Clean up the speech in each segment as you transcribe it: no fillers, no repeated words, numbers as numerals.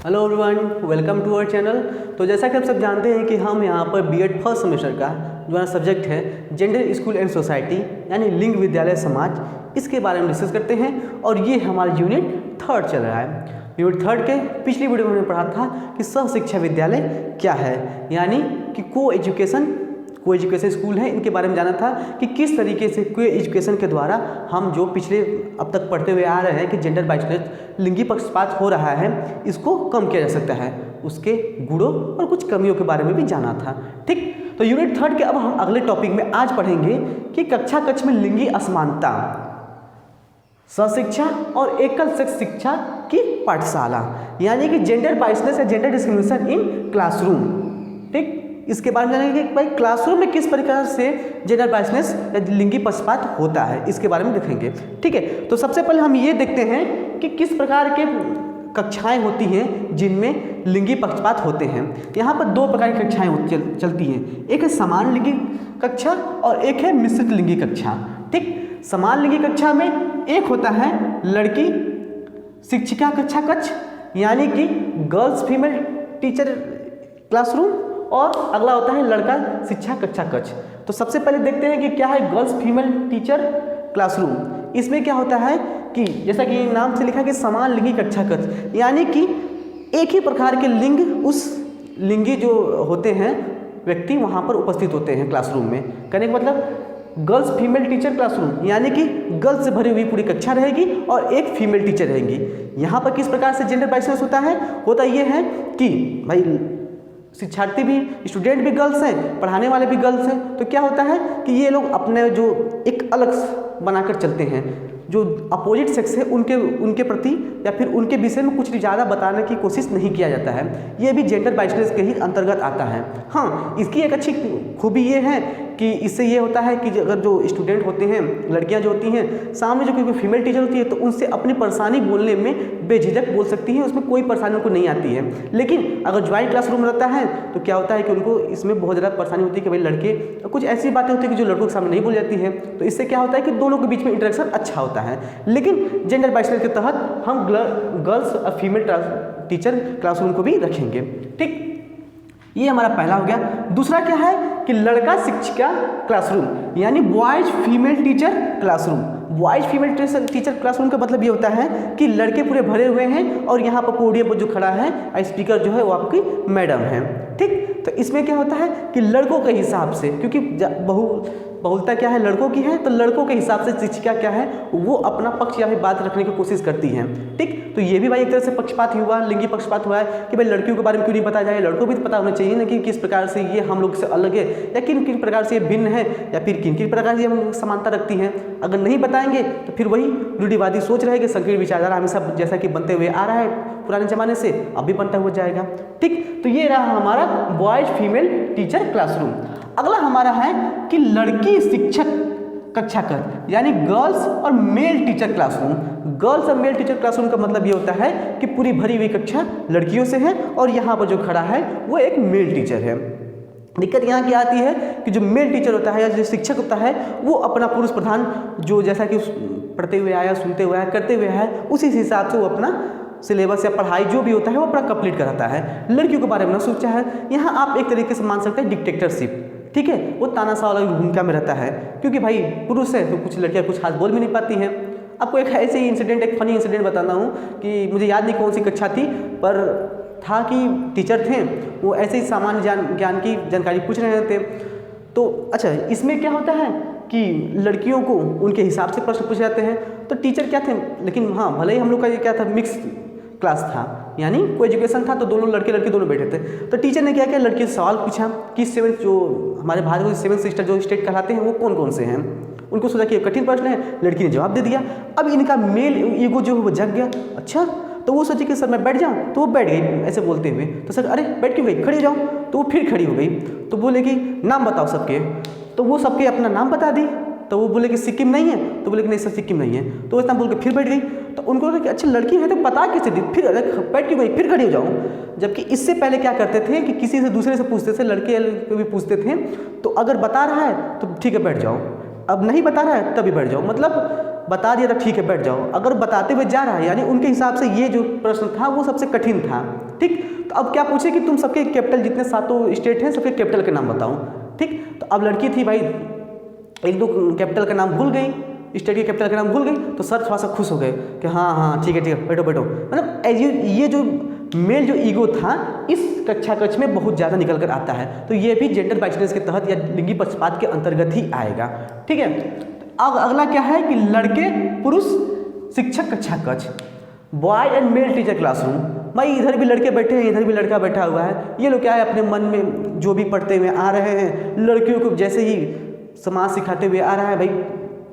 Hello everyone, welcome to our channel. तो जैसा कि आप सब जानते हैं कि हम यहाँ पर बीएड फर्स्ट सेमेस्टर का जो हमारा सब्जेक्ट है जेंडर स्कूल एंड सोसाइटी यानी लिंग विद्यालय समाज, इसके बारे में डिस्कस करते हैं और ये हमारा यूनिट 3 चल रहा है। यूनिट 3 के पिछली वीडियो में हमने पढ़ा था कि सह शिक्षा विद्यालय क्या है, यानी कि को एजुकेशन स्कूल है। इनके बारे में जाना था कि किस तरीके से को एजुकेशन के द्वारा हम जो पिछले अब तक पढ़ते हुए आ रहे हैं कि जेंडर बाइसेक्स लिंगी पक्षपात हो रहा है, इसको कम किया जा सकता है। उसके गुणों और कुछ कमियों के बारे में भी जाना था। ठीक, तो यूनिट 3 के अब हम अगले टॉपिक में आज पढ़ेंगे कि कक्षा कक्ष में लिंगी असमानता, सशिक्षा और एकल सेक्स शिक्षा की पाठशाला, यानी कि जेंडर बाइसेक्स या जेंडर डिस्क्रिमिनेशन इन क्लासरूम। ठीक, इसके बारे में जानेंगे कि भाई क्लासरूम में किस प्रकार से जेंडर बाइसेक्स या लिंगी पक्षपात होता है, इसके बारे में देखेंगे। ठीक है, तो सबसे पहले हम ये देखते हैं कि किस प्रकार के कक्षाएं होती हैं जिनमें लिंगी पक्षपात होते हैं। यहाँ पर 2 प्रकार की कक्षाएं चलती हैं, एक है समान लिंगी कक्षा और एक है मिश्रित लिंगी कक्षा। ठीक, समान लिंगी कक्षा में एक होता है लड़की शिक्षिका कक्षा कक्ष, यानी कि गर्ल्स फीमेल टीचर क्लासरूम, और अगला होता है लड़का शिक्षा कक्षा कक्ष। तो सबसे पहले देखते हैं कि क्या है गर्ल्स फीमेल टीचर क्लासरूम। इसमें क्या होता है कि जैसा कि नाम से लिखा है कि समान लिंगी कक्षा कक्ष, यानी कि एक ही प्रकार के लिंग, उस लिंगी जो होते हैं व्यक्ति वहाँ पर उपस्थित होते हैं क्लासरूम में। कहने का मतलब गर्ल्स फीमेल टीचर क्लासरूम, यानी कि गर्ल्स से भरी हुई पूरी कक्षा रहेगी और एक फीमेल टीचर रहेंगी। यहाँ पर किस प्रकार से जेंडर बाइसेक्स होता ये है कि भाई शिक्षार्थी भी, स्टूडेंट भी गर्ल्स हैं, पढ़ाने वाले भी गर्ल्स हैं। तो क्या होता है कि ये लोग अपने जो एक अलग बनाकर चलते हैं, जो अपोजिट सेक्स है उनके प्रति या फिर उनके विषय में कुछ ज़्यादा बताने की कोशिश नहीं किया जाता है। ये भी जेंडर बाइसेक्स के ही अंतर्गत आता है। हाँ, इसकी एक अच्छी खूबी ये है कि इससे ये होता है कि अगर जो स्टूडेंट होते हैं, लड़कियां जो होती हैं, सामने जो कोई फीमेल टीचर होती है तो उनसे अपनी परेशानी बोलने में बेझिझक बोल सकती हैं, उसमें कोई परेशानी उनको नहीं आती है। लेकिन अगर ज्वाइंट क्लासरूम रहता है तो क्या होता है कि उनको इसमें बहुत ज़्यादा परेशानी होती है कि भाई लड़के, कुछ ऐसी बातें होती है कि जो लड़कों के सामने नहीं बोली जाती है। तो इससे क्या होता है कि दोनों के बीच में इंटरेक्शन अच्छा होता है। लेकिन जेंडर बाइसेक्स के तहत हम गर्ल्स और फीमेल टीचर क्लासरूम को भी रखेंगे। ठीक, ये हमारा पहला हो गया। दूसरा क्या है कि लड़का शिक्षिका क्लासरूम, यानी boys female teacher classroom. Boys female teacher classroom का मतलब ये होता है कि लड़के पूरे भरे हुए हैं और यहाँ पर पोडियम पर जो खड़ा है स्पीकर जो है वो आपकी मैडम है। ठीक, तो इसमें क्या होता है कि लड़कों के हिसाब से, क्योंकि बहुलता क्या है लड़कों की है, तो लड़कों के हिसाब से शिक्षिका क्या है वो अपना पक्ष या फिर बात रखने की कोशिश करती हैं। ठीक, तो ये भी भाई एक तरह से पक्षपात ही हुआ, लिंगी पक्षपात हुआ है कि भाई लड़कियों के बारे में क्यों नहीं बताया जाए। लड़कों को भी पता होना चाहिए ना कि किस प्रकार से ये हम लोग से अलग है या किन किन प्रकार से ये भिन्न है या फिर किन किन प्रकार से हम लोग समानता रखती हैं। अगर नहीं बताएंगे तो फिर वही रूढ़िवादी सोच रहेगी, संकीर्ण विचारधारा हमेशा जैसा कि बनते हुए आ रहा है पुराने ज़माने से, अब भी बनता हुआ जाएगा। ठीक, तो ये रहा हमारा बॉयज फीमेल टीचर क्लासरूम। अगला हमारा है कि लड़की शिक्षक कक्षा कक्ष, यानी गर्ल्स और मेल टीचर क्लासरूम। गर्ल्स और मेल टीचर क्लासरूम का मतलब ये होता है कि पूरी भरी हुई कक्षा लड़कियों से है और यहाँ पर जो खड़ा है वो एक मेल टीचर है। दिक्कत यहाँ की आती है कि जो मेल टीचर होता है या जो शिक्षक होता है वो अपना पुरुष प्रधान जो जैसा कि पढ़ते हुए आया, सुनते हुए आया, करते हुए है, उसी हिसाब से वो अपना सिलेबस या पढ़ाई जो भी होता है वो अपना कंप्लीट कराता है। लड़कियों के बारे में ना सोचा है, यहाँ आप एक तरीके से मान सकते हैं डिक्टेटरशिप। ठीक है, वो तानाशाह वाली भूमिका में रहता है, क्योंकि भाई पुरुष है तो कुछ लड़कियां कुछ खास बोल भी नहीं पाती हैं। आपको एक ऐसे ही इंसिडेंट, एक फनी इंसिडेंट बताता हूँ कि मुझे याद नहीं कौन सी कक्षा थी, पर था कि टीचर थे वो ऐसे ही सामान्य ज्ञान की जानकारी पूछ रहे थे। तो अच्छा, इसमें क्या होता है कि लड़कियों को उनके हिसाब से प्रश्न पूछे जाते हैं। तो टीचर क्या थे, लेकिन हाँ भले ही हम लोग का ये क्या था, मिक्स क्लास था, यानी को एजुकेशन था, तो दोनों लड़के लड़की दोनों बैठे थे। तो टीचर ने क्या किया, लड़की से सवाल पूछा कि 7 जो हमारे भारत में 7 सिस्टर जो स्टेट कहलाते हैं वो कौन कौन से हैं। उनको सोचा कि कठिन प्रश्न है, लड़की ने जवाब दे दिया। अब इनका मेल ईगो जो है वो जग गया। अच्छा, तो वो सोचे कि सर मैं बैठ जाऊँ, तो वो बैठ गई ऐसे बोलते हुए। तो सर अरे बैठ क्यों गई, खड़ी हो जाओ। तो वो फिर खड़ी हो गई। तो बोले कि नाम बताओ सबके। तो वो सबके अपना नाम बता दी। तो वो बोले कि सिक्किम नहीं है, तो बोले कि नहीं सर सिक्किम नहीं है। तो इतना बोल के फिर बैठ गई। तो उनको लगा कि अच्छा लड़की है तो बता कैसे दी, फिर बैठ क्यों गई, फिर खड़ी हो जाऊँ। जबकि इससे पहले क्या करते थे कि किसी से दूसरे से पूछते थे, लड़के को भी पूछते थे। तो अगर बता रहा है तो ठीक है बैठ जाओ, अब नहीं बता रहा है तभी बैठ जाओ। मतलब बता दिया था ठीक है बैठ जाओ, अगर बताते हुए जा रहा है यानी उनके हिसाब से ये जो प्रश्न था वो सबसे कठिन था। ठीक, तो अब क्या पूछे कि तुम सबके कैपिटल जितने 7 स्टेट हैं सबके कैपिटल के नाम बताओ। ठीक, तो अब लड़की थी भाई, एक दो कैपिटल का नाम भूल गई, स्टेट के कैपिटल का नाम भूल गई, तो सर थोड़ा सा खुश हो गए कि हाँ हाँ ठीक है बैठो बैठो। मतलब ये जो मेल जो ईगो था इस कक्षा कक्ष में बहुत ज़्यादा निकल कर आता है, तो ये भी जेंडर बाइसनेस के तहत या लिंगी पक्षपात के अंतर्गत ही आएगा। ठीक है, अब अगला क्या है कि लड़के पुरुष शिक्षक कक्षा कक्ष, boy and male teacher classroom. भाई इधर भी लड़के बैठे हैं, इधर भी लड़का बैठा हुआ है, ये लोग क्या है अपने मन में जो भी पढ़ते हुए आ रहे हैं, लड़कियों को जैसे ही समाज सिखाते हुए आ रहा है। भाई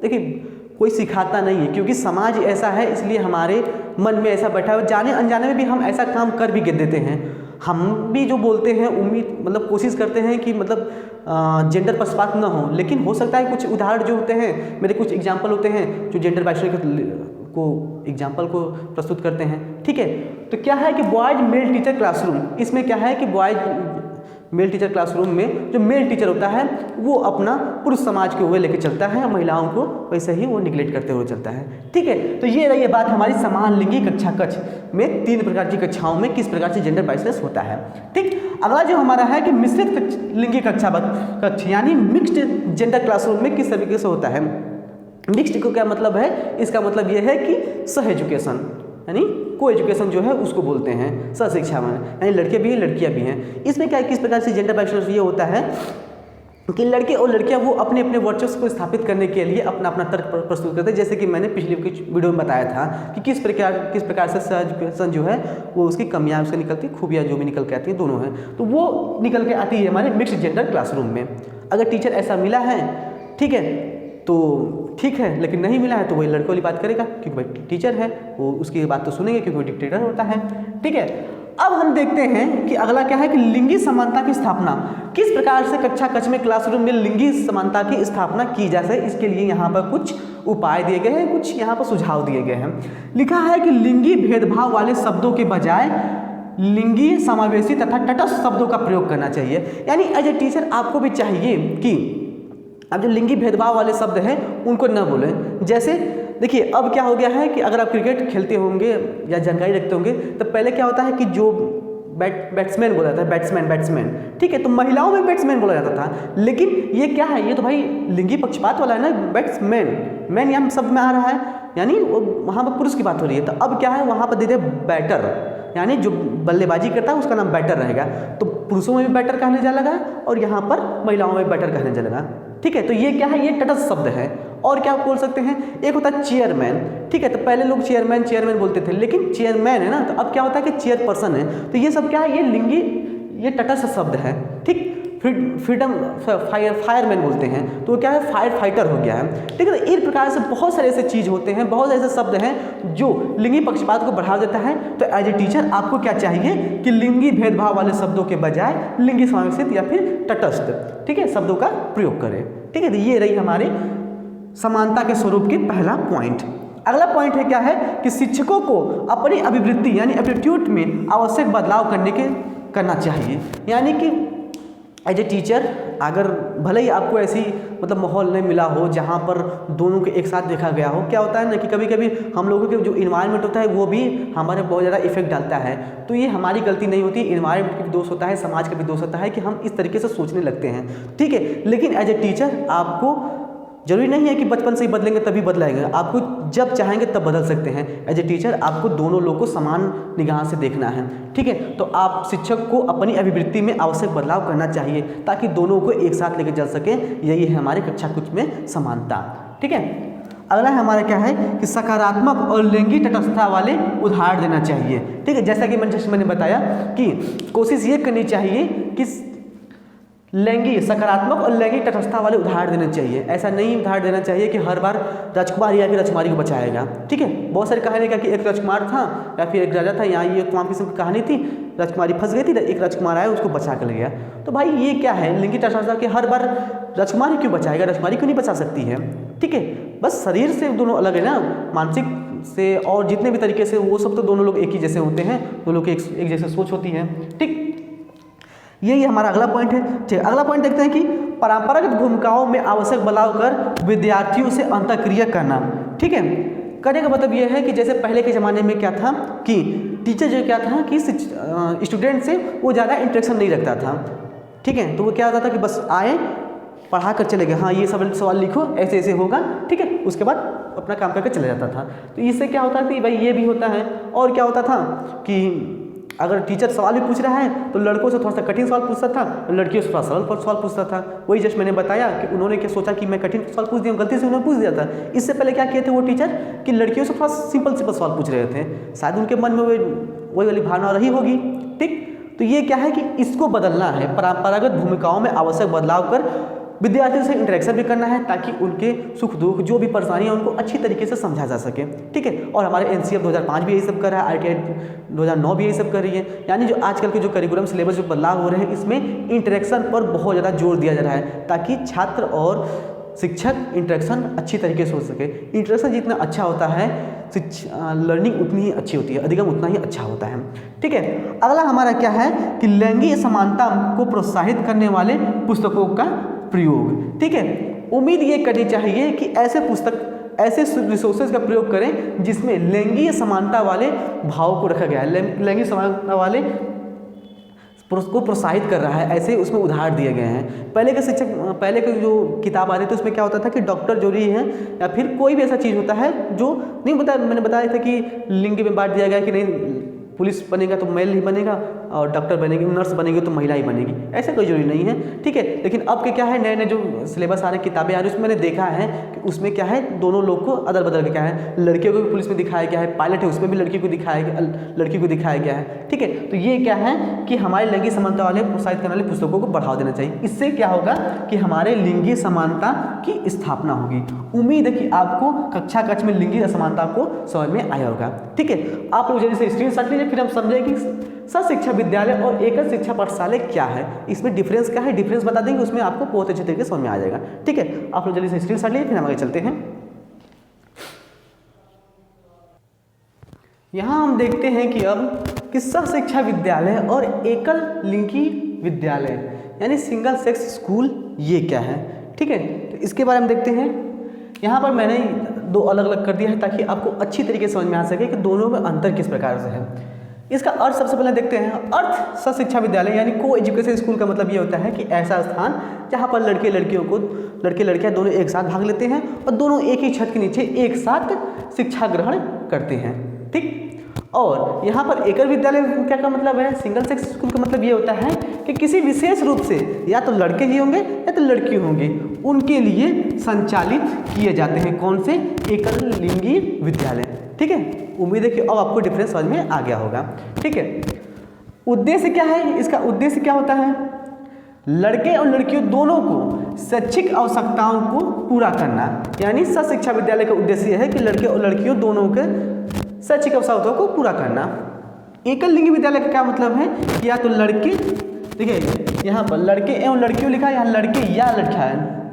देखिए कोई सिखाता नहीं है क्योंकि समाज ऐसा है, इसलिए हमारे मन में ऐसा बैठा है, जाने अनजाने में भी हम ऐसा काम कर भी देते हैं। हम भी जो बोलते हैं उम्मीद मतलब कोशिश करते हैं कि मतलब जेंडर पक्षपात ना हो, लेकिन हो सकता है कुछ उदाहरण जो होते हैं, मेरे कुछ एग्जाम्पल होते हैं जो जेंडर बाइसनेस को एग्जाम्पल को प्रस्तुत करते हैं। ठीक है, तो क्या है कि बॉयज मेल टीचर क्लासरूम, इसमें क्या है कि बॉयज मेल टीचर क्लासरूम में जो मेल टीचर होता है वो अपना पुरुष समाज के हुए लेके चलता है, महिलाओं को वैसे ही वो निगलेक्ट करते हुए चलता है। ठीक है, तो ये रही बात हमारी समान लिंगी कक्षा कक्ष में 3 प्रकार की कक्षाओं में किस प्रकार से जेंडर बाइसनेस होता है। ठीक, अगला जो हमारा है कि मिश्रित लिंगी कक्ष यानी मिक्स्ड जेंडर क्लासरूम में किस तरीके से होता है। मिक्स्ड को क्या मतलब है, इसका मतलब ये है कि सह एजुकेशन यानी को एजुकेशन जो है उसको बोलते हैं, सहशिक्षा में यानी लड़के भी हैं लड़कियां भी हैं। इसमें क्या किस प्रकार से जेंडर बाइसनेस ये होता है कि लड़के और लड़कियां वो अपने अपने वर्चस्व को स्थापित करने के लिए अपना अपना तर्क प्रस्तुत करते हैं। जैसे कि मैंने पिछली वीडियो में बताया था कि किस प्रकार से सह एजुकेशन जो है वो उसकी कमियां उससे निकलती, खूबियां जो भी निकल के आती हैं दोनों हैं, तो वो निकल के आती है हमारे मिक्स्ड जेंडर क्लासरूम में। अगर टीचर ऐसा मिला है ठीक है तो ठीक है, लेकिन नहीं मिला है तो वही लड़कों वाली बात करेगा क्योंकि भाई टीचर है, वो उसकी बात तो सुनेंगे क्योंकि वो डिक्टेटर होता है। ठीक है, अब हम देखते हैं कि अगला क्या है कि लिंगी समानता की स्थापना, किस प्रकार से कक्षा कक्ष में क्लासरूम में लिंगी समानता की स्थापना की जा सके, इसके लिए यहाँ पर कुछ उपाय दिए गए हैं, कुछ यहाँ पर सुझाव दिए गए हैं। लिखा है कि लिंगी भेदभाव वाले शब्दों के बजाय लिंगी समावेशी तथा तटस्थ शब्दों का प्रयोग करना चाहिए। यानी एज ए टीचर आपको भी चाहिए कि अब जो लिंगी भेदभाव वाले शब्द हैं उनको न बोलें। जैसे देखिए अब क्या हो गया है कि अगर आप क्रिकेट खेलते होंगे या जानकारी रखते होंगे तो पहले क्या होता है कि जो बैट्समैन बोला जाता है, बैट्समैन ठीक है, तो महिलाओं में बैट्समैन बोला जाता था, लेकिन ये क्या है, ये तो भाई लिंगी पक्षपात वाला है ना, बैट्समैन यहाँ शब्द में आ रहा है यानी वहाँ पर पुरुष की बात हो रही है। तो अब क्या है वहाँ पर दे दे बैटर, यानी जो बल्लेबाजी करता है उसका नाम बैटर रहेगा, तो पुरुषों में भी बैटर कहने जा लगा और यहाँ पर महिलाओं में बैटर कहने जा लगा। ठीक है, तो ये क्या है, ये तटस्थ शब्द है। और क्या बोल सकते हैं, एक होता है चेयरमैन। ठीक है, तो पहले लोग चेयरमैन बोलते थे, लेकिन चेयरमैन है ना, तो अब क्या होता है कि चेयरपर्सन है, तो ये सब क्या है, ये लिंगी ये तटस्थ शब्द है। ठीक, फ्रीडम फायरमैन बोलते हैं तो क्या है, फायर फाइटर हो गया है। ठीक है, तो इस प्रकार से बहुत सारे ऐसे चीज़ होते हैं, बहुत ऐसे शब्द हैं जो लिंगी पक्षपात को बढ़ावा देता है। तो एज ए टीचर आपको क्या चाहिए कि लिंगी भेदभाव वाले शब्दों के बजाय लिंगी समावेशित या फिर तटस्थ ठीक है शब्दों का प्रयोग करें। ठीक है, तो ये रही हमारी समानता के स्वरूप की पहला पॉइंट। अगला पॉइंट है क्या है कि शिक्षकों को अपनी अभिवृत्ति यानी एप्टीट्यूड में आवश्यक बदलाव करना चाहिए। यानी कि एज ए टीचर अगर भले ही आपको ऐसी मतलब माहौल नहीं मिला हो जहाँ पर दोनों के एक साथ देखा गया हो, क्या होता है ना कि कभी कभी हम लोगों के जो इन्वायरमेंट होता है वो भी हमारे बहुत ज़्यादा इफेक्ट डालता है। तो ये हमारी गलती नहीं होती, इन्वायरमेंट का भी दोष होता है, समाज का भी दोष होता है कि हम इस तरीके से सोचने लगते हैं। ठीक है, लेकिन एज ए टीचर आपको जरूरी नहीं है कि बचपन से ही बदलेंगे तभी बदलाएंगे, आपको जब चाहेंगे तब बदल सकते हैं। एज ए टीचर आपको दोनों लोग को समान निगाह से देखना है। ठीक है, तो आप शिक्षक को अपनी अभिवृत्ति में आवश्यक बदलाव करना चाहिए ताकि दोनों को एक साथ लेकर चल सके। यही है हमारे कक्षा कुछ में समानता। ठीक है, अगला हमारा क्या है कि सकारात्मक और लैंगिक तटस्थता वाले उदाहरण देना चाहिए। ठीक है, जैसा कि मैंने बताया कि कोशिश ये करनी चाहिए कि लैंगिक सकारात्मक और लैंगिक तटस्थता वाले उदाहरण देने चाहिए। ऐसा नहीं उदाहरण देना चाहिए कि हर बार राजकुमार या फिर राजकुमारी को बचाएगा। ठीक है, बहुत सारी कहानी का कि एक राजकुमार था या फिर एक राजा था, यहाँ ये तमाम किस्म की कहानी थी, राजकुमारी फंस गई थी, एक राजकुमार आया उसको बचा कर ले गया। तो भाई ये क्या है, लैंगिक तटस्थता कि हर बार राजकुमारी क्यों बचाएगा, राजकुमारी क्यों नहीं बचा सकती है। ठीक है, बस शरीर से दोनों अलग है ना, मानसिक से और जितने भी तरीके से वो सब तो दोनों लोग एक ही जैसे होते हैं, दोनों लोग की एक जैसे सोच होती है। ठीक, यही हमारा अगला पॉइंट है। ठीक, अगला पॉइंट देखते हैं कि परंपरागत भूमिकाओं में आवश्यक बदलाव कर विद्यार्थियों से अंतःक्रिया करना। ठीक है। करने का मतलब ये है कि जैसे पहले के ज़माने में क्या था कि टीचर जो क्या था कि स्टूडेंट से वो ज़्यादा इंटरेक्शन नहीं रखता था, ठीक है। तो वो क्या होता था कि बस आए, पढ़ा कर चले गए, हाँ ये सब सवाल लिखो, ऐसे ऐसे होगा, ठीक है, उसके बाद अपना काम करके चला जाता था। तो इससे क्या होता था कि भाई ये भी होता है। और क्या होता था कि अगर टीचर सवाल भी पूछ रहा है तो लड़कों से थोड़ा सा कठिन सवाल पूछता था, लड़कियों से थोड़ा सरल सवाल पूछता था। वही जस्ट मैंने बताया कि उन्होंने क्या सोचा कि मैं कठिन सवाल पूछ दिया, गलती से उन्होंने पूछ दिया था। इससे पहले क्या किए थे वो टीचर कि लड़कियों से थोड़ा सिंपल सवाल पूछ रहे थे, शायद उनके मन में वही वाली भावना रही होगी, ठीक। तो ये क्या है कि इसको बदलना है, परंपरागत भूमिकाओं में आवश्यक बदलाव कर विद्यार्थियों से इंटरेक्शन भी करना है ताकि उनके सुख दुख जो भी परेशानी है उनको अच्छी तरीके से समझा जा सके, ठीक है। और हमारे NCF 2005 भी यही सब कर रहा है, ITI 2009 भी यही सब कर रही है। यानी जो आजकल के जो करिकुलम सिलेबस जो बदलाव हो रहे हैं इसमें इंटरेक्शन पर बहुत ज़्यादा जोर दिया जा रहा है ताकि छात्र और शिक्षक इंटरेक्शन अच्छी तरीके से हो सके। इंटरेक्शन जितना अच्छा होता है लर्निंग उतनी ही अच्छी होती है, अधिगम उतना ही अच्छा होता है, ठीक है। अगला हमारा क्या है कि लैंगिक समानता को प्रोत्साहित करने वाले पुस्तकों का प्रयोग, ठीक है। उम्मीद ये करनी चाहिए कि ऐसे रिसोर्सेज का प्रयोग करें जिसमें लैंगिक समानता वाले भाव को रखा गया है, लैंगिक समानता वाले को प्रोत्साहित कर रहा है, ऐसे उसमें उदाहरण दिए गए हैं। पहले के जो किताब आ रही थी उसमें क्या होता था कि डॉक्टर जो रही है या फिर कोई भी ऐसा चीज़ होता है जो नहीं मैंने बताया था कि लिंग में बांट दिया गया कि नहीं पुलिस बनेगा तो मेल ही बनेगा और डॉक्टर बनेगी, नर्स बनेगी तो महिला ही बनेगी, ऐसा कोई जरूरी नहीं है, ठीक है। लेकिन अब के क्या है नए नए जो सिलेबस आ रहे किताबें आ रही उसमें मैंने देखा है कि उसमें क्या है दोनों लोग को अदल बदल के क्या है, लड़कियों को भी पुलिस में दिखाया गया है, पायलट है उसमें भी लड़की को दिखाया गया है, ठीक है। तो ये क्या है कि हमारे लैंगिक समानता वाले प्रोत्साहित करने वाले पुस्तकों को बढ़ावा देना चाहिए। इससे क्या होगा कि हमारे लिंगीय समानता की स्थापना होगी। उम्मीद है कि आपको कक्षा में लिंगीय असमानता को समझ में आया होगा, ठीक है। आप लोग जल्दी से स्क्रीनशॉट लीजिए, फिर हम समझेंगे कि सहशिक्षा विद्यालय और एकल शिक्षा पाठशाला क्या है, इसमें डिफरेंस क्या है, डिफरेंस बता देंगे, उसमें आपको बहुत अच्छे तरीके से समझ में आ जाएगा, ठीक है। आप लोग जल्दी से स्क्रीनशॉट लीजिए, फिर हम आगे चलते हैं। यहाँ हम देखते हैं कि अब कि सहशिक्षा विद्यालय और एकल लिंगी विद्यालय यानी सिंगल सेक्स स्कूल ये क्या है, ठीक है। तो इसके बारे में देखते हैं। यहाँ पर मैंने दो अलग अलग कर दिया है ताकि आपको अच्छी तरीके से समझ में आ सके कि दोनों में अंतर किस प्रकार से है। इसका अर्थ सबसे पहले देखते हैं। अर्थ सहशिक्षा विद्यालय यानी को एजुकेशन स्कूल का मतलब ये होता है कि ऐसा स्थान जहाँ पर लड़के लड़कियाँ दोनों एक साथ भाग लेते हैं और दोनों एक ही छत के नीचे एक साथ शिक्षा ग्रहण करते हैं, ठीक। और यहाँ पर एकल विद्यालय क्या का मतलब है, सिंगल सेक्स स्कूल का मतलब ये होता है कि किसी विशेष रूप से या तो लड़के ही होंगे या तो लड़की होंगी, उनके लिए संचालित किए जाते हैं कौन से, एकल लिंगी विद्यालय, ठीक है। उम्मीद है कि अब आपको डिफरेंस समझ में आ गया होगा, ठीक है। उद्देश्य क्या है, इसका उद्देश्य क्या होता है, लड़के और लड़कियों दोनों को शैक्षिक आवश्यकताओं को पूरा करना। यानी सहशिक्षा विद्यालय का उद्देश्य यह है कि लड़के और लड़कियों दोनों के शैक्षिक आवश्यकताओं को पूरा करना। एकल लिंगी विद्यालय का क्या मतलब है कि या तो लड़के, देखिए यहाँ पर लड़के एवं लड़कियों लिखा है, यहाँ लड़के या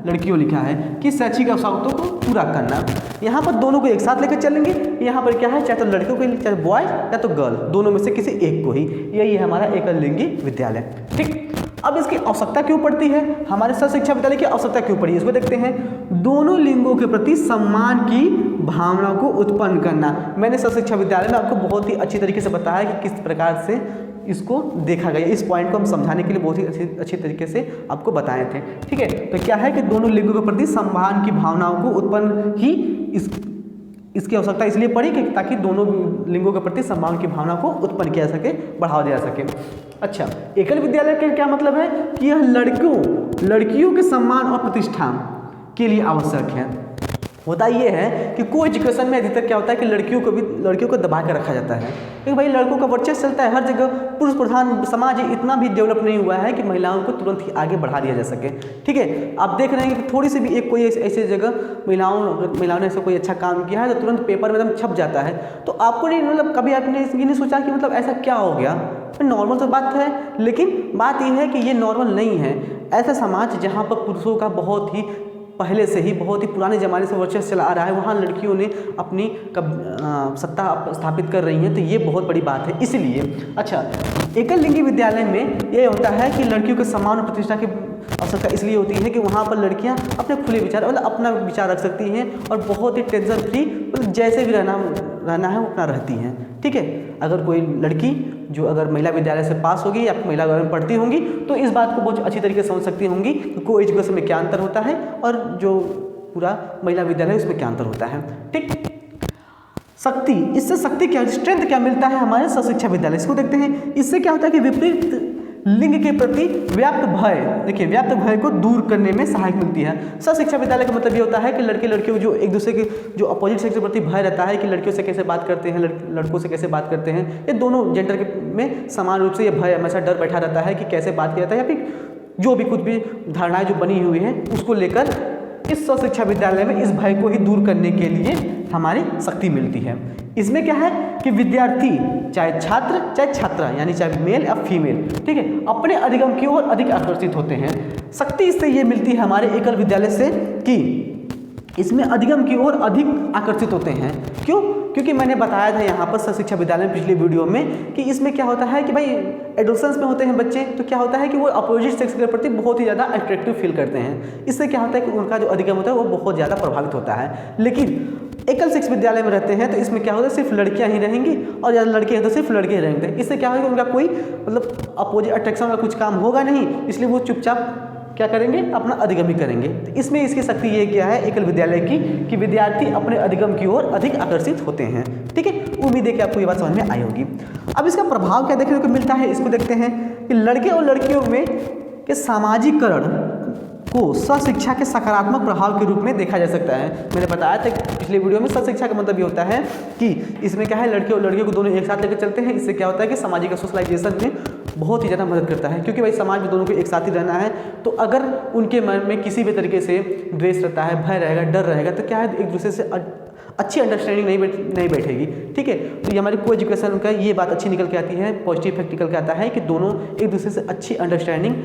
लड़कियों लिखा है कि शैक्षिक आवश्यकताओं को पूरा करना। यहाँ पर दोनों को एक साथ लेकर चलेंगे। यहाँ पर क्या है, चाहे तो लड़कियों को चाहे बॉय या तो गर्ल, दोनों में से किसी एक को ही, यही है हमारा एकल लिंगी विद्यालय, ठीक। अब इसकी आवश्यकता क्यों पड़ती है, हमारे सहशिक्षा विद्यालय की आवश्यकता क्यों पड़ी, इसको देखते हैं। दोनों लिंगों के प्रति सम्मान की भावना को उत्पन्न करना। मैंने सहशिक्षा विद्यालय में आपको बहुत ही अच्छी तरीके से बताया कि किस प्रकार से इसको देखा गया। इस पॉइंट को हम समझाने के लिए बहुत ही अच्छी तरीके से आपको बताए थे, ठीक है। तो क्या है कि दोनों लिंगों के प्रति सम्मान की भावनाओं को उत्पन्न ही इसकी आवश्यकता इसलिए पड़ी कि ताकि दोनों लिंगों के प्रति सम्मान की भावना को उत्पन्न किया जा सके, बढ़ावा दिया जा सके। अच्छा, एकल विद्यालय का क्या मतलब है कि यह लड़कियों के सम्मान और प्रतिष्ठा के लिए आवश्यक है। होता ये है कि को एजुकेशन में अधिकतर क्या होता है कि लड़कियों को दबा कर रखा जाता है, क्योंकि भाई लड़कों का वर्चस्व चलता है हर जगह। पुरुष प्रधान समाज इतना भी डेवलप नहीं हुआ है कि महिलाओं को तुरंत ही आगे बढ़ा दिया जा सके, ठीक है। आप देख रहे हैं कि थोड़ी सी भी एक कोई ऐसी जगह महिलाओं ने ऐसा कोई अच्छा काम किया है तो तुरंत पेपर में एकदम छप जाता है। तो आपको नहीं, मतलब कभी आपने ये नहीं सोचा कि मतलब ऐसा क्या हो गया, नॉर्मल तो बात है, लेकिन बात यह है कि ये नॉर्मल नहीं है। ऐसा समाज जहाँ पर पुरुषों का बहुत ही पहले से ही, बहुत ही पुराने ज़माने से वर्चस्व चला आ रहा है, वहाँ लड़कियों ने अपनी सत्ता स्थापित कर रही हैं, तो ये बहुत बड़ी बात है। इसलिए अच्छा, एकल लिंगी विद्यालय में ये होता है कि लड़कियों के सम्मान और प्रतिष्ठा के आवश्यकता इसलिए होती है कि वहाँ पर लड़कियाँ अपने खुले विचार मतलब अपना विचार रख सकती हैं और बहुत ही टेंशन फ्री मतलब जैसे भी रहना है वो अपना रहती हैं। ठीक है, अगर कोई लड़की जो अगर महिला विद्यालय से पास होगी या महिला विद्यालय में पढ़ती होंगी तो इस बात को बहुत अच्छी तरीके से समझ सकती होंगी कि को एजुकेशन में क्या अंतर होता है और जो पूरा महिला विद्यालय उसमें क्या अंतर होता है। ठीक, शक्ति, इससे शक्ति क्या स्ट्रेंथ क्या मिलता है हमारे सशिक्षा विद्यालय, इसको देखते हैं। इससे क्या होता है कि विपरीत लिंग के प्रति व्याप्त भय, देखिए व्याप्त भय को दूर करने में सहायक मिलती है। सशिक्षा विद्यालय का मतलब ये होता है कि लड़के लड़कियों जो एक दूसरे के जो अपोजिट सेक्स के प्रति भय रहता है कि लड़कियों से कैसे बात करते हैं, लड़कों से कैसे बात करते हैं, ये दोनों जेंडर में समान रूप से ये भय हमेशा डर बैठा रहता है कि कैसे बात किया जाता है या फिर जो भी कुछ भी धारणाएं जो बनी हुई है उसको लेकर इस शिक्षा विद्यालय में इस भय को ही दूर करने के लिए हमारी शक्ति मिलती है। इसमें क्या है कि विद्यार्थी चाहे छात्र चाहे छात्रा यानी चाहे मेल या फीमेल, ठीक है, अपने अधिगम की ओर अधिक आकर्षित होते हैं। शक्ति इससे ये मिलती है हमारे एकल विद्यालय से कि इसमें अधिगम की ओर अधिक आकर्षित होते हैं। क्यों? क्योंकि मैंने बताया था यहाँ पर शिक्षा विद्यालय में पिछले वीडियो में कि इसमें क्या होता है कि भाई एडोलसेंस में होते हैं बच्चे, तो क्या होता है कि वो अपोजिट सेक्स के प्रति बहुत ही ज़्यादा अट्रैक्टिव फील करते हैं। इससे क्या होता है कि उनका जो अधिगम होता है वो बहुत ज़्यादा प्रभावित होता है। लेकिन एकल सेक्स विद्यालय में रहते हैं तो इसमें क्या होता है सिर्फ लड़कियां ही रहेंगी और या लड़के हैं तो सिर्फ लड़के ही रहेंगे। इससे क्या होगा उनका कोई मतलब अपोजिट अट्रैक्शन वाला कुछ काम होगा नहीं, इसलिए वो चुपचाप क्या करेंगे अपना अधिगम ही करेंगे। तो इसमें इसकी शक्ति ये क्या है एकल विद्यालय की कि विद्यार्थी अपने अधिगम की ओर अधिक आकर्षित होते हैं। ठीक है, उम्मीद है कि आपको ये बात समझ में आई होगी। अब इसका प्रभाव क्या देखने को मिलता है, इसको देखते हैं कि लड़के और लड़कियों में के सामाजिकरण को सशिक्षा के सकारात्मक प्रभाव के रूप में देखा जा सकता है। मैंने बताया था पिछले वीडियो में सशिक्षा का मतलब ये होता है कि इसमें क्या है लड़के और लड़कियों को दोनों एक साथ लेकर चलते हैं। इससे क्या होता है कि सामाजिक सोशलाइजेशन में बहुत ही ज़्यादा मदद करता है, क्योंकि भाई समाज में दोनों को एक साथ ही रहना है। तो अगर उनके मन में किसी भी तरीके से द्वेष रहता है, भय रहेगा, डर रहेगा, तो क्या है एक दूसरे से अच्छी अंडरस्टैंडिंग नहीं बैठेगी। ठीक है, तो ये हमारी को एजुकेशन का ये बात अच्छी निकल के आती है, पॉजिटिव इफेक्ट निकल के आता है कि दोनों एक दूसरे से अच्छी अंडरस्टैंडिंग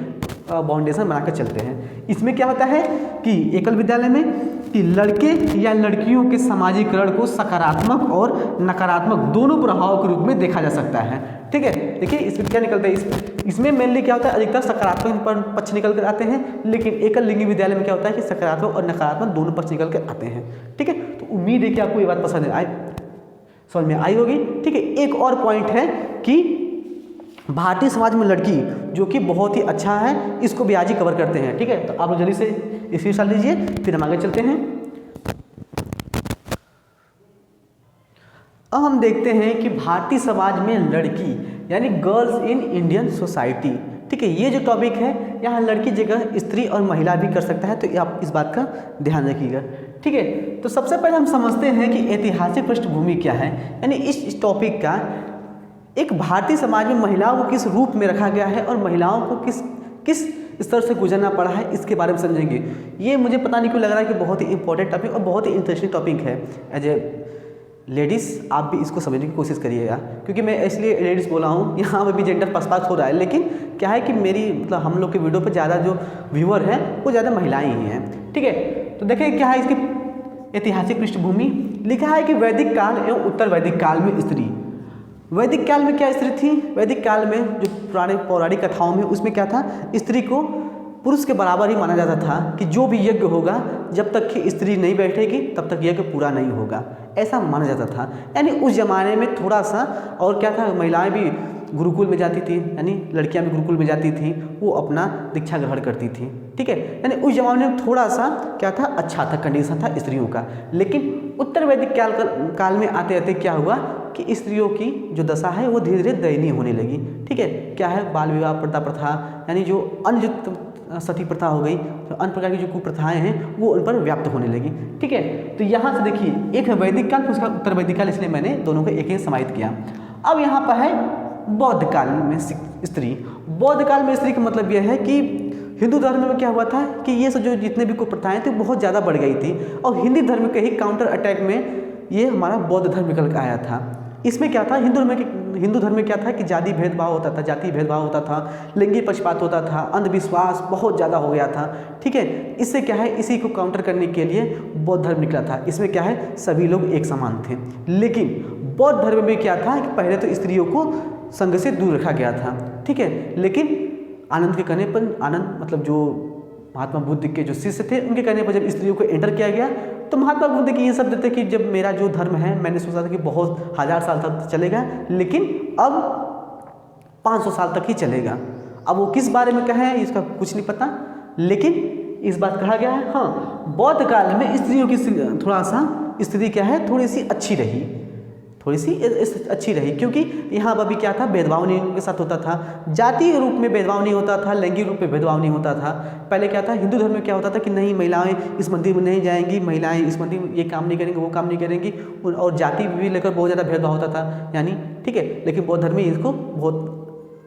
बाउंडेशन बनाकर चलते हैं। इसमें क्या होता है कि एकल विद्यालय में कि लड़के या लड़कियों के सामाजिकरण को सकारात्मक और नकारात्मक दोनों प्रभाव के रूप में देखा जा सकता है। ठीक है, देखिए इसमें क्या निकलता है, इसमें मेनली क्या होता है अधिकतर सकारात्मक पक्ष निकल कर आते हैं, लेकिन एकल लिंगी विद्यालय में क्या होता है कि सकारात्मक और नकारात्मक दोनों पक्ष निकल कर आते हैं। ठीक है, तो उम्मीद है कि आपको ये बात पसंद आए, समझ में आई होगी। ठीक है, एक और पॉइंट है कि भारतीय समाज में लड़की जो कि बहुत ही अच्छा है, इसको भी आज ही कवर करते हैं। ठीक है, तो आप लोग जल्दी से स्क्रीनशॉट लीजिए, फिर हम आगे चलते हैं। अब हम देखते हैं कि भारतीय समाज में लड़की यानी गर्ल्स इन इंडियन सोसाइटी। ठीक है, ये जो टॉपिक है यहाँ लड़की जगह स्त्री और महिला भी कर सकता है, तो आप इस बात का ध्यान रखिएगा। ठीक है, तो सबसे पहले हम समझते हैं कि ऐतिहासिक पृष्ठभूमि क्या है, यानी इस टॉपिक का एक भारतीय समाज में महिलाओं को किस रूप में रखा गया है और महिलाओं को किस स्तर से गुजरना पड़ा है, इसके बारे में समझेंगे। ये मुझे पता नहीं क्यों लग रहा है कि बहुत ही इंपॉर्टेंट टॉपिक और बहुत ही इंटरेस्टिंग टॉपिक है। एज ए लेडीज़ आप भी इसको समझने की कोशिश करिएगा, क्योंकि मैं इसलिए लेडीज़ बोला हूँ, यहाँ पर भी जेंडर पक्षपात हो रहा है, लेकिन क्या है कि मेरी मतलब हम लोग के वीडियो पर ज़्यादा जो व्यूअर हैं वो ज़्यादा महिलाएँ ही हैं। ठीक है, तो देखिए क्या है इसकी ऐतिहासिक पृष्ठभूमि। लिखा है कि वैदिक काल एवं उत्तर वैदिक काल में स्त्री, वैदिक काल में क्या स्त्री थी, वैदिक काल में जो पुराने पौराणिक कथाओं में उसमें क्या था, स्त्री को पुरुष के बराबर ही माना जाता था कि जो भी यज्ञ होगा जब तक कि स्त्री नहीं बैठेगी तब तक यज्ञ पूरा नहीं होगा, ऐसा माना जाता था। यानी उस जमाने में थोड़ा सा और क्या था, महिलाएं भी गुरुकुल में जाती थी, यानी लड़कियां भी गुरुकुल में जाती थी, वो अपना दीक्षा ग्रहण करती थी। ठीक है, यानी उस जमाने में थोड़ा सा क्या था, अच्छा था, कंडीशन था स्त्रियों का। लेकिन उत्तर वैदिक काल में आते आते क्या हुआ कि स्त्रियों की जो दशा है वो धीरे धीरे दयनीय होने लगी। ठीक है, क्या है, बाल विवाह प्रथा यानी जो अनुचित सती प्रथा हो गई, तो अन्य प्रकार की जो कुप्रथाएं हैं वो उन पर व्याप्त होने लगी। ठीक है, तो यहाँ से देखिए एक है वैदिक काल, उसका उत्तर वैदिक काल, इसलिए मैंने दोनों को एक ही समाहित किया। अब यहाँ पर है बौद्ध काल में स्त्री। बौद्ध काल में स्त्री का मतलब यह है कि हिंदू धर्म में क्या हुआ था कि ये सब जो जितने भी कुप्रथाएं थी बहुत ज़्यादा बढ़ गई थी, और हिंदू धर्म के ही काउंटर अटैक में ये हमारा बौद्ध धर्म निकल कर आया था। इसमें क्या था, हिंदू धर्म में क्या था कि जाति भेदभाव होता था, जाति भेदभाव होता था, लिंगी पक्षपात होता था, अंधविश्वास बहुत ज़्यादा हो गया था। ठीक है, इससे क्या है, इसी को काउंटर करने के लिए बौद्ध धर्म निकला था। इसमें क्या है, सभी लोग एक समान थे। लेकिन बौद्ध धर्म में क्या था कि पहले तो स्त्रियों को संघ से दूर रखा गया था। ठीक है, लेकिन आनंद के कहने पर, आनंद मतलब जो महात्मा बुद्ध के जो शिष्य थे उनके कहने पर जब स्त्रियों को एंटर किया गया तो महात्मा बुद्ध की ये शब्द थे कि जब मेरा जो धर्म है मैंने सोचा था कि बहुत 1000 साल तक चलेगा, लेकिन अब 500 साल तक ही चलेगा। अब वो किस बारे में कहे हैं इसका कुछ नहीं पता, लेकिन इस बात कहा गया है हाँ बौद्ध काल में स्त्रियों की थोड़ा सा स्थिति क्या है, थोड़ी सी अच्छी रही, थोड़ी सी अच्छी रही, क्योंकि यहाँ पर भी क्या था, भेदभाव नहीं उनके साथ होता था, जातीय रूप में भेदभाव नहीं होता था, लैंगिक रूप में भेदभाव नहीं होता था। पहले क्या था, हिंदू धर्म में क्या होता था कि नहीं महिलाएं इस मंदिर में नहीं जाएंगी, महिलाएं इस मंदिर में ये काम नहीं करेंगी, वो काम नहीं करेंगी, और जाति भी लेकर बहुत ज़्यादा भेदभाव होता था यानी, ठीक है। लेकिन बौद्ध धर्म में इसको बहुत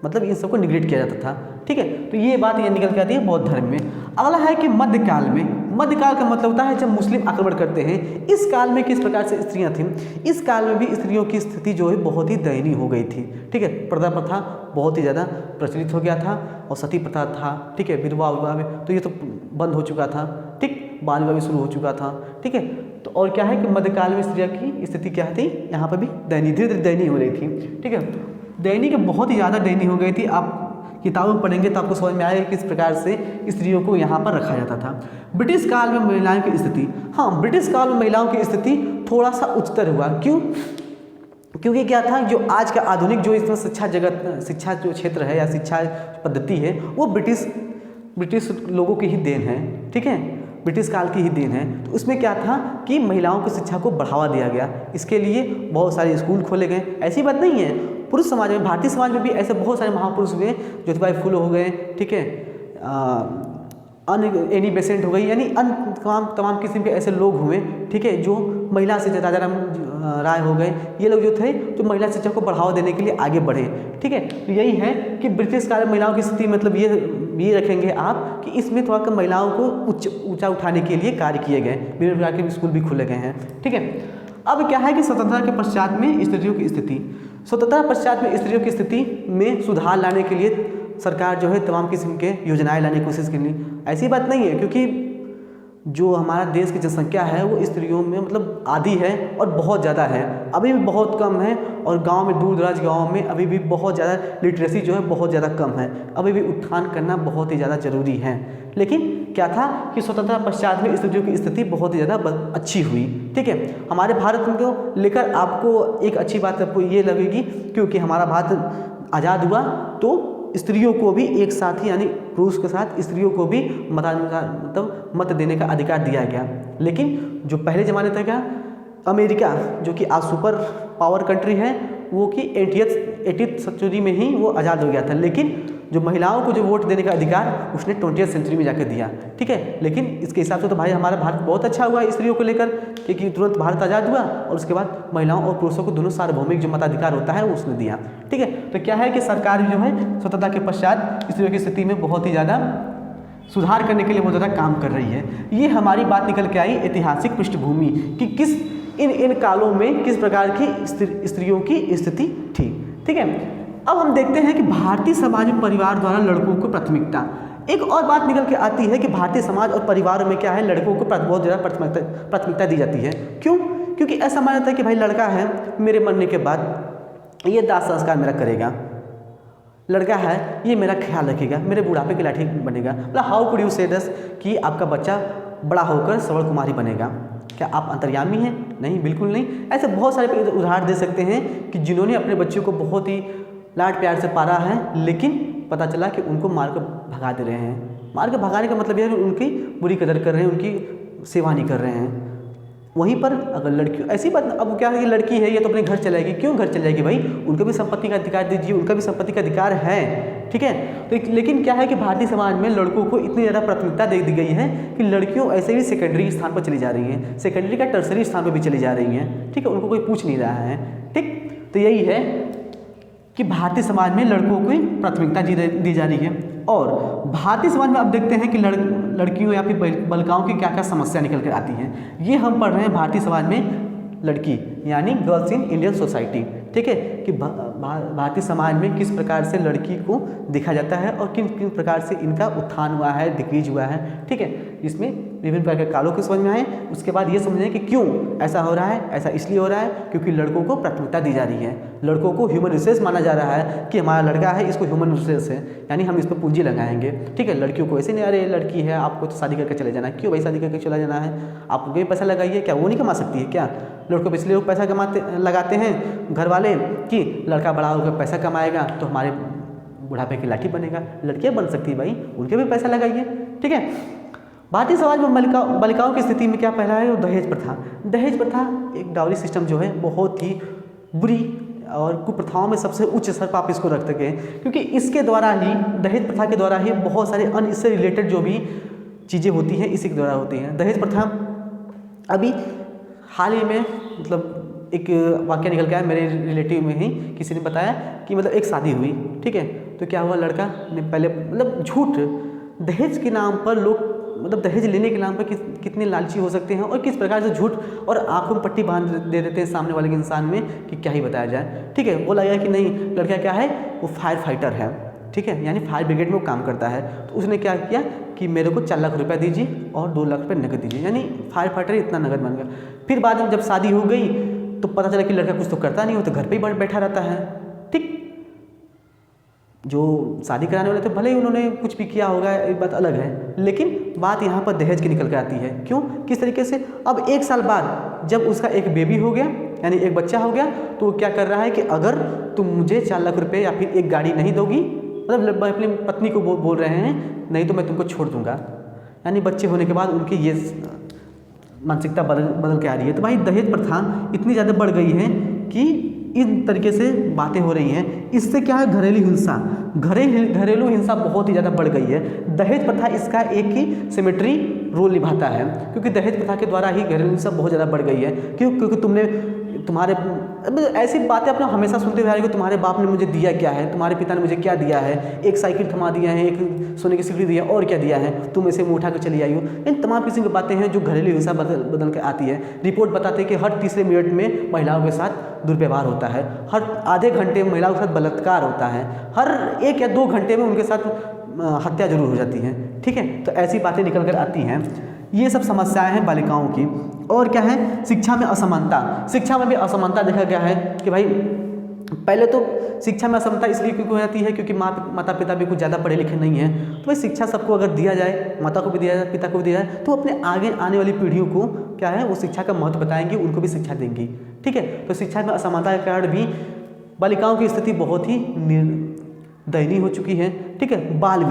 मतलब इन सबको निगलेक्ट किया जाता था, ठीक है। तो ये बात ये निकल के आती है बौद्ध धर्म में। अगला है कि मध्यकाल में, मध्यकाल का मतलब होता है जब मुस्लिम आक्रमण करते हैं। इस काल में किस प्रकार से स्त्रियां थीं, इस काल में भी स्त्रियों की स्थिति जो है बहुत ही दयनीय हो गई थी, ठीक है। पर्दा प्रथा बहुत ही ज़्यादा प्रचलित हो गया था और सती प्रथा था, ठीक है। विधवा विवाह में तो ये तो बंद हो चुका था, ठीक, बाल विवाह भी शुरू हो चुका था, ठीक है। तो और क्या है कि मध्यकाल में स्त्रियों की स्थिति क्या थी, यहाँ पर भी दयनीय, धीरे धीरे दयनीय हो रही थी, ठीक है। दयनीय बहुत ही ज़्यादा दयनीय हो गई थी। आप किताबों में पढ़ेंगे तो आपको समझ में आएगा किस प्रकार से स्त्रियों को यहाँ पर रखा जाता था। ब्रिटिश काल में महिलाओं की स्थिति, हाँ ब्रिटिश काल में महिलाओं की स्थिति थोड़ा सा उच्चतर हुआ। क्यों? क्योंकि क्या था, जो आज का आधुनिक जो इसमें शिक्षा जगत, शिक्षा जो क्षेत्र है या शिक्षा पद्धति है वो ब्रिटिश लोगों की ही देन है, ठीक है, ब्रिटिश काल की ही देन है। तो उसमें क्या था कि महिलाओं की शिक्षा को बढ़ावा दिया गया, इसके लिए बहुत सारे स्कूल खोले गए। ऐसी बात नहीं है, पुरुष समाज में, भारतीय समाज में भी ऐसे बहुत सारे महापुरुष हुए, ज्योतिबाई फुले हो गए, ठीक है, एनी बेसेंट हो गई, यानी तमाम किस्म के ऐसे लोग हुए, ठीक है, जो महिला शिक्षा, राजा राम राय हो गए, ये लोग जो थे जो महिला शिक्षा को बढ़ावा देने के लिए आगे बढ़े, ठीक है। तो यही है कि ब्रिटिश काल में महिलाओं की स्थिति मतलब ये रखेंगे आप कि इसमें थोड़ा कम महिलाओं को ऊंचा उठाने के लिए कार्य किए गए, विभिन्न प्रकार के स्कूल भी खुले गए हैं, ठीक है। अब क्या है कि स्वतंत्रता के पश्चात में स्त्रियों की स्थिति, स्वतंत्रता पश्चात में स्त्रियों की स्थिति में सुधार लाने के लिए सरकार जो है तमाम किस्म के योजनाएं लाने की कोशिश करनी। ऐसी बात नहीं है, क्योंकि जो हमारा देश की जनसंख्या है वो स्त्रियों में मतलब आधी है और बहुत ज़्यादा है, अभी भी बहुत कम है, और गांव में, दूर दराज गाँव में अभी भी बहुत ज़्यादा लिटरेसी जो है बहुत ज़्यादा कम है, अभी भी उत्थान करना बहुत ही ज़्यादा ज़रूरी है। लेकिन क्या था कि स्वतंत्रता पश्चात में स्त्रियों की स्थिति बहुत ही ज़्यादा अच्छी हुई, ठीक है। हमारे भारत को लेकर आपको एक अच्छी बात आपको ये लगेगी, क्योंकि हमारा भारत आज़ाद हुआ तो स्त्रियों को भी एक साथ ही, यानी पुरुष के साथ स्त्रियों को भी मतलब मत देने का अधिकार दिया गया। लेकिन जो पहले ज़माने तक क्या, अमेरिका जो कि आज सुपर पावर कंट्री है, वो कि 80th सेंचुरी में ही वो आज़ाद हो गया था, लेकिन जो महिलाओं को जो वोट देने का अधिकार उसने 20th सेंचुरी में जाकर दिया, ठीक है। लेकिन इसके हिसाब से तो भाई हमारा भारत बहुत अच्छा हुआ स्त्रियों को लेकर, क्योंकि तुरंत भारत आज़ाद हुआ और उसके बाद महिलाओं और पुरुषों को दोनों सार्वभौमिक जो मताधिकार होता है वो उसने दिया, ठीक है। तो क्या है कि सरकार जो है स्वतंत्रता के पश्चात स्त्रियों की स्थिति में बहुत ही ज़्यादा सुधार करने के लिए बहुत ज़्यादा काम कर रही है। ये हमारी बात निकल के आई ऐतिहासिक पृष्ठभूमि कि किस इन कालों में किस प्रकार की स्त्रियों की स्थिति थी, ठीक है। अब हम देखते हैं कि भारतीय समाज में परिवार द्वारा लड़कों को प्राथमिकता, एक और बात निकल के आती है कि भारतीय समाज और परिवारों में क्या है, लड़कों को बहुत ज़्यादा प्राथमिकता दी जाती है। क्यों? क्योंकि ऐसा माना जाता है कि भाई लड़का है, मेरे मरने के बाद ये दाह संस्कार मेरा करेगा, लड़का है ये मेरा ख्याल रखेगा, मेरे बुढ़ापे की लाठी बनेगा। मतलब हाउ कुड यू से दिस कि आपका बच्चा बड़ा होकर सवर्ण कुमारी बनेगा? क्या आप अंतर्यामी हैं? नहीं, बिल्कुल नहीं। ऐसे बहुत सारे उदाहरण दे सकते हैं कि जिन्होंने अपने बच्चों को बहुत ही लाड प्यार से पाला है, लेकिन पता चला कि उनको मार कर भगा दे रहे हैं। मार कर भगाने का मतलब यह है उनकी बुरी कदर कर रहे हैं, उनकी सेवा नहीं कर रहे हैं। वहीं पर अगर लड़की, ऐसी बात, अब क्या है कि लड़की है ये तो अपने घर चलाएगी, क्यों घर चलाएगी भाई, उनको भी संपत्ति का अधिकार दीजिए, उनका भी संपत्ति का अधिकार है, ठीक है। तो लेकिन क्या है कि भारतीय समाज में लड़कों को इतनी ज़्यादा प्राथमिकता दे दी गई है कि लड़कियों ऐसे भी सेकेंडरी स्थान पर चली जा रही हैं, सेकेंडरी का टर्सरी स्थान पर भी चली जा रही हैं, ठीक है, उनको कोई पूछ नहीं रहा है, ठीक। तो यही है कि भारतीय समाज में लड़कों को प्राथमिकता दी जा रही है। और भारतीय समाज में अब देखते हैं कि लड़कियों या फिर बालिकाओं की क्या क्या समस्या निकल कर आती हैं। ये हम पढ़ रहे हैं भारतीय समाज में लड़की यानी गर्ल्स इन इंडियन सोसाइटी, ठीक है, कि भारतीय समाज में किस प्रकार से लड़की को देखा जाता है और किन किन प्रकार से इनका उत्थान हुआ है, डिक्रीज हुआ है, ठीक है। इसमें विभिन्न प्रकार के कारणों को समझ में आए। उसके बाद ये समझें कि क्यों ऐसा हो रहा है। ऐसा इसलिए हो रहा है क्योंकि लड़कों को प्राथमिकता दी जा रही है, लड़कों को ह्यूमन रिसोर्स माना जा रहा है कि हमारा लड़का है, इसको ह्यूमन रिसोर्स है, यानी हम इस पर पूंजी लगाएंगे। ठीक है, लड़कियों को ऐसे नहीं, अरे लड़की है आपको तो शादी करके चले जाना है। क्यों भाई शादी करके चला जाना है, आपको भी पैसा लगाइए, क्या वो नहीं कमा सकती है क्या? लड़कों पर इसलिए लोग पैसा लगाते हैं घर वाले कि लड़का बड़ा होकर पैसा कमाएगा तो हमारे बुढ़ापे की लाठी बनेगा। लड़कियां बन सकती है भाई, उनके भी पैसा लगाइए। ठीक है, भारतीय समाज में बालिकाओं की स्थिति में क्या पहला है, वो दहेज प्रथा। दहेज प्रथा एक डाउरी सिस्टम जो है बहुत ही बुरी और कुप्रथाओं में सबसे उच्च स्तर पर आप इसको रख सकें, क्योंकि इसके द्वारा ही, दहेज प्रथा के द्वारा ही बहुत सारे अन्य इससे रिलेटेड जो भी चीज़ें होती हैं इसी के द्वारा होती हैं। दहेज प्रथा अभी हाल ही में मतलब एक वाक्य निकल के आया मेरे रिलेटिव में ही, किसी ने बताया कि मतलब एक शादी हुई। ठीक है, तो क्या हुआ, लड़का ने पहले मतलब झूठ दहेज के नाम पर लोग मतलब दहेज लेने के नाम पर कितने लालची हो सकते हैं और किस प्रकार से झूठ और आंखों में पट्टी बांध दे देते हैं सामने वाले के इंसान में कि क्या ही बताया जाए। ठीक है, वो लगा कि नहीं लड़का क्या है, वो फायर फाइटर है। ठीक है, यानी फायर ब्रिगेड में वो काम करता है। तो उसने क्या किया कि मेरे को 4 लाख रुपया दीजिए और 2 लाख रुपये नकद दीजिए, यानी फायर फाइटर इतना नकद बन गया। फिर बाद में जब शादी हो गई तो पता चला कि लड़का कुछ तो करता नहीं हो, तो घर पे ही बैठा रहता है। ठीक, जो शादी कराने वाले थे भले ही उन्होंने कुछ भी किया होगा, एक बात अलग है, लेकिन बात यहाँ पर दहेज की निकल कर आती है। क्यों, किस तरीके से, अब 1 साल बाद जब उसका एक बेबी हो गया यानी एक बच्चा हो गया, तो वो क्या कर रहा है कि अगर तुम मुझे 4 लाख रुपये या फिर एक गाड़ी नहीं दोगी, मतलब अपनी पत्नी को बोल रहे हैं नहीं तो मैं तुमको छोड़ दूंगा। यानी बच्चे होने के बाद उनकी ये मानसिकता बदल के आ रही है। तो भाई दहेज प्रथा इतनी ज़्यादा बढ़ गई है कि इन तरीके से बातें हो रही हैं। इससे क्या है, घरेलू हिंसा, घरेलू हिंसा बहुत ही ज़्यादा बढ़ गई है। दहेज प्रथा इसका एक ही सिमेट्री रोल निभाता है, क्योंकि दहेज प्रथा के द्वारा ही घरेलू हिंसा बहुत ज़्यादा बढ़ गई है। क्यों, क्योंकि तुम्हारे ऐसी बातें अपने हमेशा सुनते हुए आ रहे हो कि तुम्हारे बाप ने मुझे दिया क्या है, तुम्हारे पिता ने मुझे क्या दिया है, एक साइकिल थमा दिया है, एक सोने की सिकड़ी दिया और क्या दिया है, तुम इसे मुँह उठा कर चली आई हो। इन तमाम किस्म की बातें हैं जो घरेलू हिंसा बदल के आती है। रिपोर्ट बताते हैं कि हर तीसरे मिनट में महिलाओं के साथ दुर्व्यवहार होता है, हर आधे घंटे में महिलाओं के साथ बलात्कार होता है, हर 1 या 2 घंटे में उनके साथ हत्या जरूर हो जाती है। ठीक है, तो ऐसी बातें निकल कर आती हैं। ये सब समस्याएं हैं बालिकाओं की। और क्या है, शिक्षा में असमानता। शिक्षा में भी असमानता देखा गया है कि भाई पहले तो शिक्षा में असमानता इसलिए क्योंकि हो जाती है क्योंकि माता पिता भी कुछ ज़्यादा पढ़े लिखे नहीं हैं। तो भाई शिक्षा सबको अगर दिया जाए, माता को भी दिया जाए, पिता को भी दिया जाए, तो अपने आगे आने वाली पीढ़ियों को क्या है, वो शिक्षा का महत्व बताएंगे, उनको भी शिक्षा देंगी। ठीक है, तो शिक्षा में असमानता के कारण भी बालिकाओं की स्थिति बहुत ही दयनीय हो चुकी है। ठीक है, बाल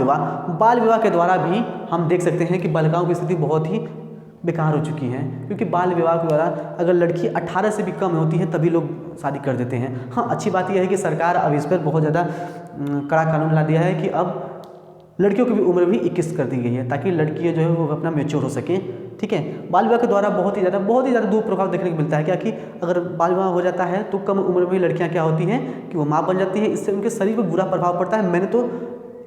विवाह के द्वारा भी हम देख सकते हैं कि बालिकाओं की स्थिति बहुत ही बेकार हो चुकी है, क्योंकि बाल विवाह के द्वारा अगर लड़की 18 से भी कम होती है तभी लोग शादी कर देते हैं। हाँ, अच्छी बात यह है कि सरकार अब इस पर बहुत ज़्यादा कड़ा कानून ला दिया है कि अब लड़कियों की भी उम्र भी 21 कर दी गई है, ताकि लड़कियां जो है वो अपना मैच्योर हो सकें। ठीक है, बाल विवाह के द्वारा बहुत ही ज़्यादा दुष्प्रभाव देखने को मिलता है। क्या कि अगर बाल विवाह हो जाता है तो कम उम्र में लड़कियां क्या होती हैं कि वो माँ बन जाती है, इससे उनके शरीर पर बुरा प्रभाव पड़ता है। मैंने तो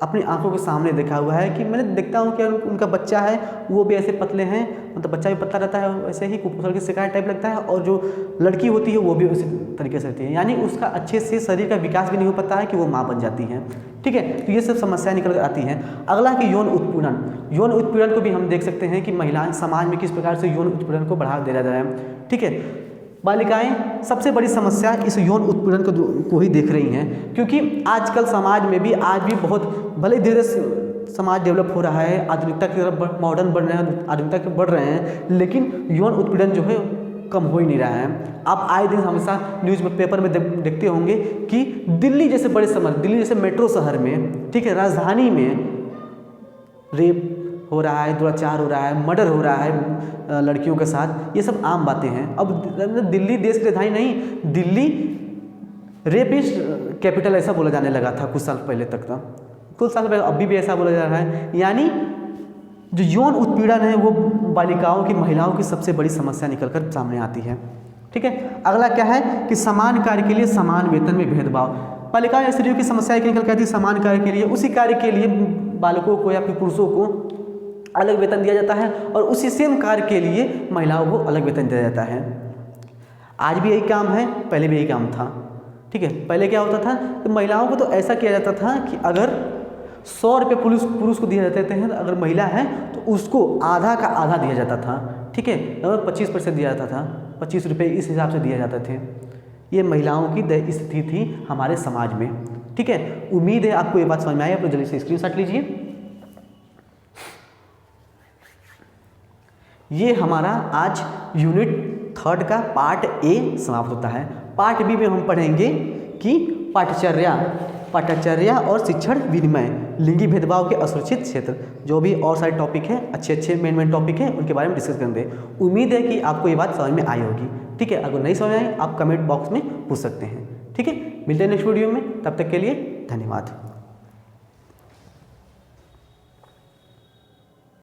अपनी आंखों के सामने देखा हुआ है कि मैंने देखता हूँ कि उनका बच्चा है वो भी ऐसे पतले हैं, मतलब बच्चा भी पतला रहता है, वैसे ही कुपोषण की शिकायत टाइप लगता है, और जो लड़की होती है वो भी उसी तरीके से रहती है, यानी उसका अच्छे से शरीर का विकास भी नहीं हो पाता है कि वो माँ बन जाती है। ठीक है, तो ये सब समस्याएं निकल कर आती हैं। अगला कि यौन उत्पीड़न को भी हम देख सकते हैं कि महिलाएं समाज में किस प्रकार से यौन उत्पीड़न को बढ़ावा दे रहा है। ठीक है, बालिकाएं सबसे बड़ी समस्या इस यौन उत्पीड़न को ही देख रही हैं, क्योंकि आजकल समाज में भी आज भी बहुत भले धीरे समाज डेवलप हो रहा है, आधुनिकता की तरफ मॉडर्न बन रहे हैं, आधुनिकता के बढ़ रहे हैं, लेकिन यौन उत्पीड़न जो है कम हो ही नहीं रहा है। आप आए दिन हमेशा न्यूज़ में पेपर में देखते होंगे कि दिल्ली जैसे बड़े शहर, दिल्ली जैसे मेट्रो शहर में, ठीक है, राजधानी में रेप हो रहा है, दुराचार हो रहा है, मर्डर हो रहा है लड़कियों के साथ, ये सब आम बातें हैं। अब दिल्ली देश की राजधानी नहीं, दिल्ली रेपिस्ट कैपिटल ऐसा बोला जाने लगा था कुछ साल पहले तक, था कुछ साल पहले, अभी भी ऐसा बोला जा रहा है। यानी जो यौन उत्पीड़न है वो बालिकाओं की, महिलाओं की सबसे बड़ी समस्या निकलकर सामने आती है। ठीक है, अगला क्या है कि समान कार्य के लिए समान वेतन में भेदभाव। बालिकाओं या स्त्रियों की समस्या निकल कर आती है समान कार्य के लिए, उसी कार्य के लिए बालकों को या फिर पुरुषों को अलग वेतन दिया जाता है और उसी सेम कार्य के लिए महिलाओं को अलग वेतन दिया जाता है। आज भी यही काम है, पहले भी यही काम था। ठीक है, पहले क्या होता था कि महिलाओं को तो ऐसा किया जाता था कि अगर 100 रुपये पुरुष को दिया जाते थे, अगर महिला है तो उसको आधा का आधा दिया जाता था, ठीक है, लगभग 25% दिया जाता था, 25 रुपये इस हिसाब से दिए जाते थे। ये महिलाओं की स्थिति थी हमारे समाज में, ठीक है। उम्मीद है आपको ये बात समझ में आई। आप लोग जल्दी से स्क्रीनशॉट लीजिए। ये हमारा आज यूनिट 3 का पार्ट ए समाप्त होता है। पार्ट बी में हम पढ़ेंगे कि पाठचर्या और शिक्षण विनिमय, लिंगी भेदभाव के असुरक्षित क्षेत्र, जो भी और सारे टॉपिक हैं, अच्छे मेन टॉपिक हैं, उनके बारे में डिस्कस करेंगे। उम्मीद है कि आपको ये बात समझ में आई होगी, ठीक है। अगर नहीं समझ आई आप कमेंट बॉक्स में पूछ सकते हैं, ठीक है। मिलते हैं नेक्स्ट वीडियो में, तब तक के लिए धन्यवाद।